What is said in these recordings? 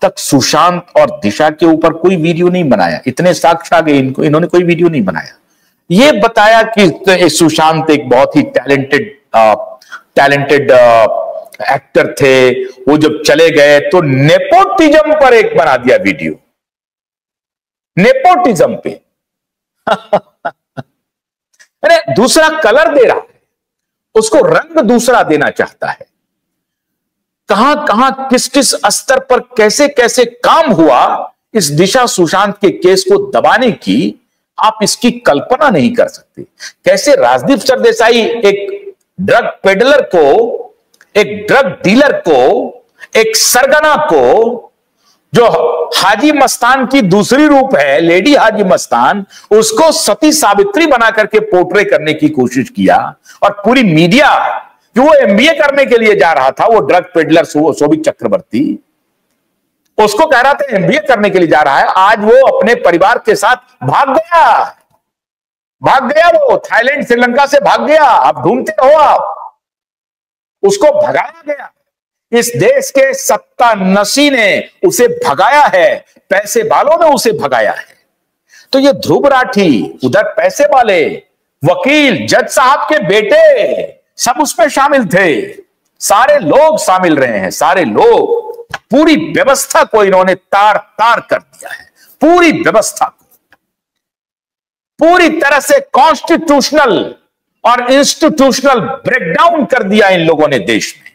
तक सुशांत और दिशा के ऊपर कोई वीडियो नहीं बनाया। इतने साक्ष्य आ गए इनको, इन्होंने कोई वीडियो नहीं बनाया। ये बताया कि सुशांत एक बहुत ही टैलेंटेड एक्टर थे, वो जब चले गए तो नेपोटिज्म पर एक बना दिया वीडियो, नेपोटिज्म पे। अरे दूसरा कलर दे रहा है, उसको रंग दूसरा देना चाहता है। कहां कहां किस किस स्तर पर कैसे कैसे काम हुआ इस दिशा सुशांत के केस को दबाने की, आप इसकी कल्पना नहीं कर सकते। कैसे राजदीप सरदेसाई एक ड्रग पेडलर को, एक ड्रग डीलर को, एक सरगना को, जो हाजी मस्तान की दूसरी रूप है, लेडी हाजी मस्तान, उसको सती सावित्री बना करके पोर्ट्रे करने की कोशिश किया। और पूरी मीडिया, जो वो एमबीए करने के लिए जा रहा था, वो ड्रग पेडलर शोभिक चक्रवर्ती, उसको कह रहा था एमबीए करने के लिए जा रहा है, आज वो अपने परिवार के साथ भाग गया, वो थाईलैंड श्रीलंका से भाग गया। आप ढूंढते रहो, आप उसको भगाया गया। इस देश के सत्ता नशी ने उसे भगाया है, पैसे वालों ने उसे भगाया है। तो ये ध्रुव राठी, उधर पैसे वाले, वकील, जज साहब के बेटे, सब उसमें शामिल थे। सारे लोग शामिल रहे हैं, सारे लोग। पूरी व्यवस्था को इन्होंने तार तार कर दिया है, पूरी व्यवस्था को पूरी तरह से कॉन्स्टिट्यूशनल और इंस्टीट्यूशनल ब्रेकडाउन कर दिया इन लोगों ने देश में।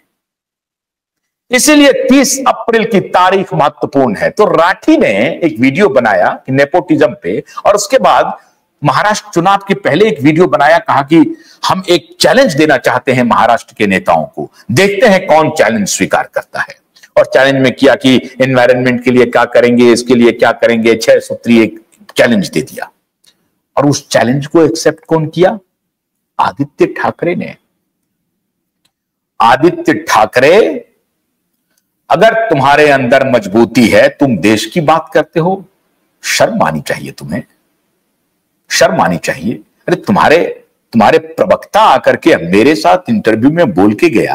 इसीलिए 30 अप्रैल की तारीख महत्वपूर्ण है। तो राठी ने एक वीडियो बनाया कि नेपोटिज्म पे, और उसके बाद महाराष्ट्र चुनाव के पहले एक वीडियो बनाया, कहा कि हम एक चैलेंज देना चाहते हैं महाराष्ट्र के नेताओं को, देखते हैं कौन चैलेंज स्वीकार करता है। और चैलेंज में किया कि एनवायरनमेंट के लिए क्या करेंगे, इसके लिए क्या करेंगे, 6 सूत्री एक चैलेंज दे दिया। और उस चैलेंज को एक्सेप्ट कौन किया? आदित्य ठाकरे ने। आदित्य ठाकरे, अगर तुम्हारे अंदर मजबूती है, तुम देश की बात करते हो, शर्म आनी चाहिए तुम्हें, शर्म आनी चाहिए। अरे तुम्हारे प्रवक्ता आकर के मेरे साथ इंटरव्यू में बोल के गए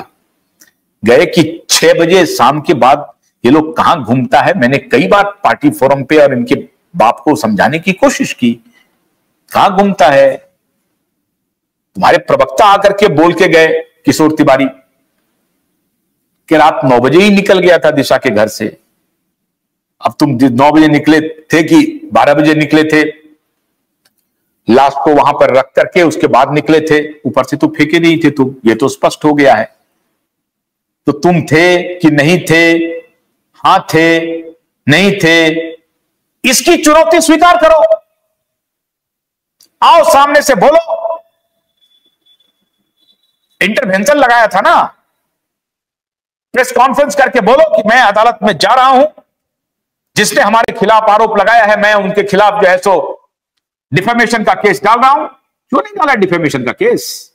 कि 6 बजे शाम के बाद ये लोग कहां घूमता है। मैंने कई बार पार्टी फोरम पे और इनके बाप को समझाने की कोशिश की, कहां घूमता है। तुम्हारे प्रवक्ता आकर के बोल के गए किशोर तिवारी कि रात 9 बजे ही निकल गया था दिशा के घर से। अब तुम 9 बजे निकले थे कि 12 बजे निकले थे, लाश को वहां पर रख करके उसके बाद निकले थे। ऊपर से तो फेंके नहीं थे तुम, ये तो स्पष्ट हो गया है। तो तुम थे कि नहीं थे, हां थे, नहीं थे, इसकी चुनौती स्वीकार करो। आओ सामने से बोलो। इंटरवेंशन लगाया था ना, प्रेस कॉन्फ्रेंस करके बोलो कि मैं अदालत में जा रहा हूं, जिसने हमारे खिलाफ आरोप लगाया है, मैं उनके खिलाफ जो है सो डिफेमेशन का केस डाल रहा हूं। क्यों नहीं डाला डिफेमेशन का केस?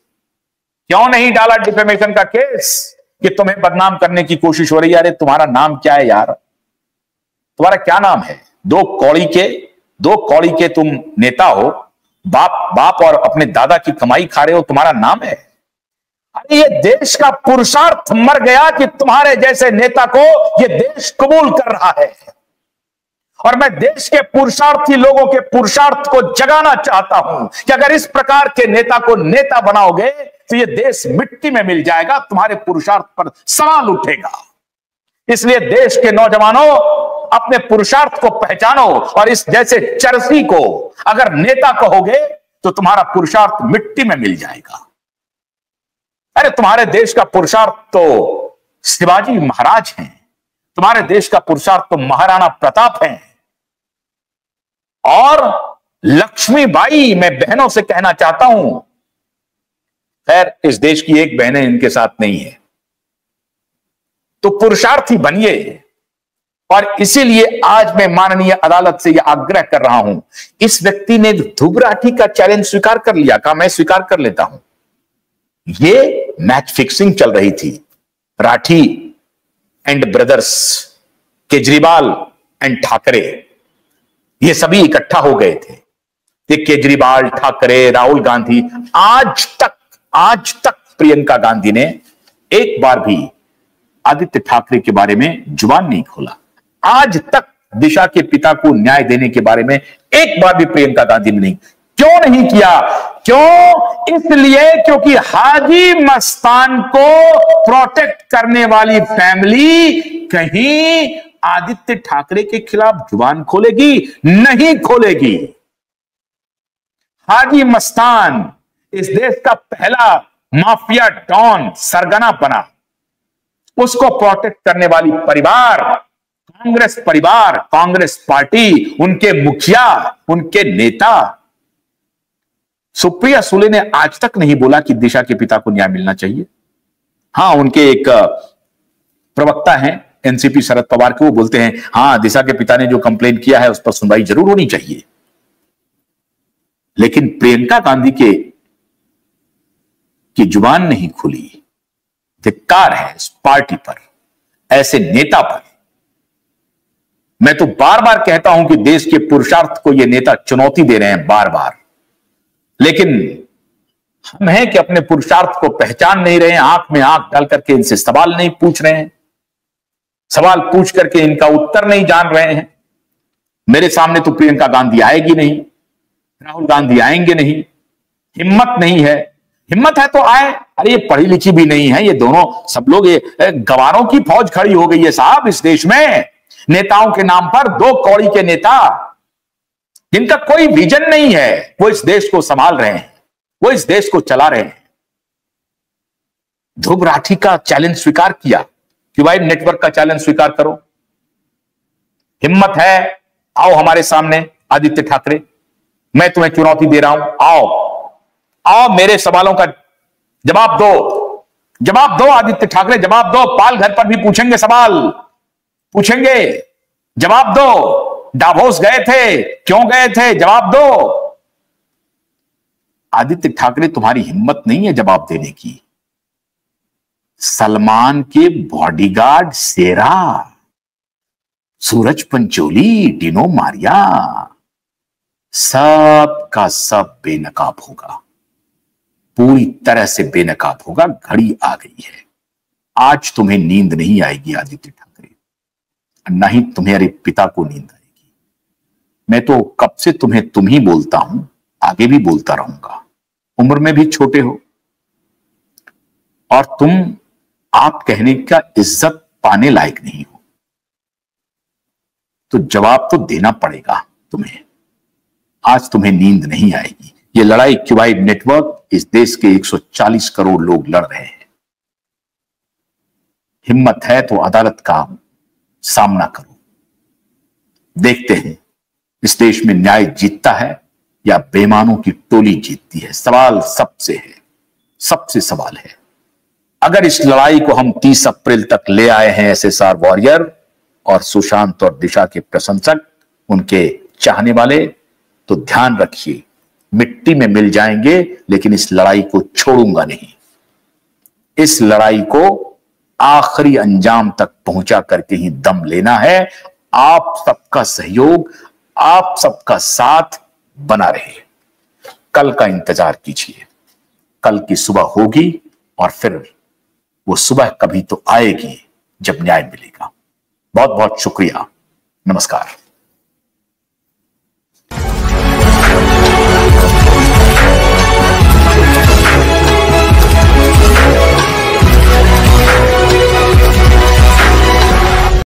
क्यों नहीं डाला डिफेमेशन का केस? कि तुम्हें बदनाम करने की कोशिश हो रही है। अरे तुम्हारा नाम क्या है यार? तुम्हारा क्या नाम है? दो कौड़ी के तुम नेता हो, बाप और अपने दादा की कमाई खा रहे हो, तुम्हारा नाम है? अरे ये देश का पुरुषार्थ मर गया कि तुम्हारे जैसे नेता को ये देश कबूल कर रहा है। और मैं देश के पुरुषार्थी लोगों के पुरुषार्थ को जगाना चाहता हूं कि अगर इस प्रकार के नेता को नेता बनाओगे तो ये देश मिट्टी में मिल जाएगा, तुम्हारे पुरुषार्थ पर सवाल उठेगा। इसलिए देश के नौजवानों, अपने पुरुषार्थ को पहचानो और इस जैसे चरसी को अगर नेता कहोगे तो तुम्हारा पुरुषार्थ मिट्टी में मिल जाएगा। अरे तुम्हारे देश का पुरुषार्थ तो शिवाजी महाराज हैं, तुम्हारे देश का पुरुषार्थ तो महाराणा प्रताप हैं। और लक्ष्मीबाई, मैं बहनों से कहना चाहता हूं, खैर इस देश की एक बहन इनके साथ नहीं है, तो पुरुषार्थी बनिए। और इसीलिए आज मैं माननीय अदालत से यह आग्रह कर रहा हूं। इस व्यक्ति ने ध्रुव राठी का चैलेंज स्वीकार कर लिया, कहा मैं स्वीकार कर लेता हूं। ये मैच फिक्सिंग चल रही थी, Rathi and brothers, Kejriwal and Thackeray, ये सभी इकट्ठा हो गए थे। ये केजरीवाल, ठाकरे, राहुल गांधी, आज तक प्रियंका गांधी ने एक बार भी आदित्य ठाकरे के बारे में जुबान नहीं खोला। आज तक दिशा के पिता को न्याय देने के बारे में एक बार भी प्रियंका गांधी ने नहीं। क्यों नहीं किया? क्यों? इसलिए क्योंकि हाजी मस्तान को प्रोटेक्ट करने वाली फैमिली कहीं आदित्य ठाकरे के खिलाफ जुबान खोलेगी? नहीं खोलेगी। हाजी मस्तान इस देश का पहला माफिया डॉन सरगना बना। उसको प्रोटेक्ट करने वाली परिवार, कांग्रेस परिवार, कांग्रेस पार्टी, उनके मुखिया, उनके नेता। सुप्रिया सुले ने आज तक नहीं बोला कि दिशा के पिता को न्याय मिलना चाहिए। हां, उनके एक प्रवक्ता हैं एनसीपी शरद पवार के, वो बोलते हैं हां दिशा के पिता ने जो कंप्लेन किया है उस पर सुनवाई जरूर होनी चाहिए। लेकिन प्रियंका गांधी की जुबान नहीं खुली। धिक्कार है इस पार्टी पर, ऐसे नेता पर। मैं तो बार बार कहता हूं कि देश के पुरुषार्थ को ये नेता चुनौती दे रहे हैं बार बार, लेकिन हम हैं कि अपने पुरुषार्थ को पहचान नहीं रहे हैं। आंख में आंख डाल करके इनसे सवाल नहीं पूछ रहे हैं, सवाल पूछ करके इनका उत्तर नहीं जान रहे हैं। मेरे सामने तो प्रियंका गांधी आएगी नहीं, राहुल गांधी आएंगे नहीं, हिम्मत नहीं है। हिम्मत है तो आए। अरे ये पढ़ी लिखी भी नहीं है, ये दोनों सब लोग ये गवारों की फौज खड़ी हो गई है साहब इस देश में। नेताओं के नाम पर दो कौड़ी के नेता जिनका कोई विजन नहीं है, वो इस देश को संभाल रहे हैं, वो इस देश को चला रहे हैं। ध्रुव राठी का चैलेंज स्वीकार किया कि भाई नेटवर्क का चैलेंज स्वीकार करो। हिम्मत है, आओ हमारे सामने आदित्य ठाकरे, मैं तुम्हें चुनौती दे रहा हूं, आओ आओ मेरे सवालों का जवाब दो। जवाब दो आदित्य ठाकरे, जवाब दो। पाल घर पर भी पूछेंगे, सवाल पूछेंगे, जवाब दो। डावोस गए थे, क्यों गए थे, जवाब दो। आदित्य ठाकरे तुम्हारी हिम्मत नहीं है जवाब देने की। सलमान के बॉडीगार्ड सेरा, सूरज पंचोली, डिनो मारिया, सब का सब बेनकाब होगा, पूरी तरह से बेनकाब होगा। घड़ी आ गई है। आज तुम्हें नींद नहीं आएगी आदित्य ठाकरे, न ही तुम्हारे पिता को नींद आएगी। मैं तो कब से तुम्हें तुम ही बोलता हूं, आगे भी बोलता रहूंगा। उम्र में भी छोटे हो और तुम आप कहने का इज्जत पाने लायक नहीं हो, तो जवाब तो देना पड़ेगा तुम्हें। आज तुम्हें नींद नहीं आएगी। ये लड़ाई क्यूबाइड नेटवर्क इस देश के 140 करोड़ लोग लड़ रहे हैं। हिम्मत है तो अदालत का सामना करो। देखते हैं इस देश में न्याय जीतता है या बेईमानों की टोली जीतती है। सवाल सबसे है, सबसे सवाल है। अगर इस लड़ाई को हम 30 अप्रैल तक ले आए हैं एसएसआर वॉरियर और सुशांत और दिशा के प्रशंसक, उनके चाहने वाले, तो ध्यान रखिए मिट्टी में मिल जाएंगे, लेकिन इस लड़ाई को छोड़ूंगा नहीं। इस लड़ाई को आखिरी अंजाम तक पहुंचा करके ही दम लेना है। आप सबका सहयोग, आप सबका साथ बना रहे। कल का इंतजार कीजिए, कल की सुबह होगी और फिर वो सुबह कभी तो आएगी जब न्याय मिलेगा। बहुत बहुत शुक्रिया, नमस्कार।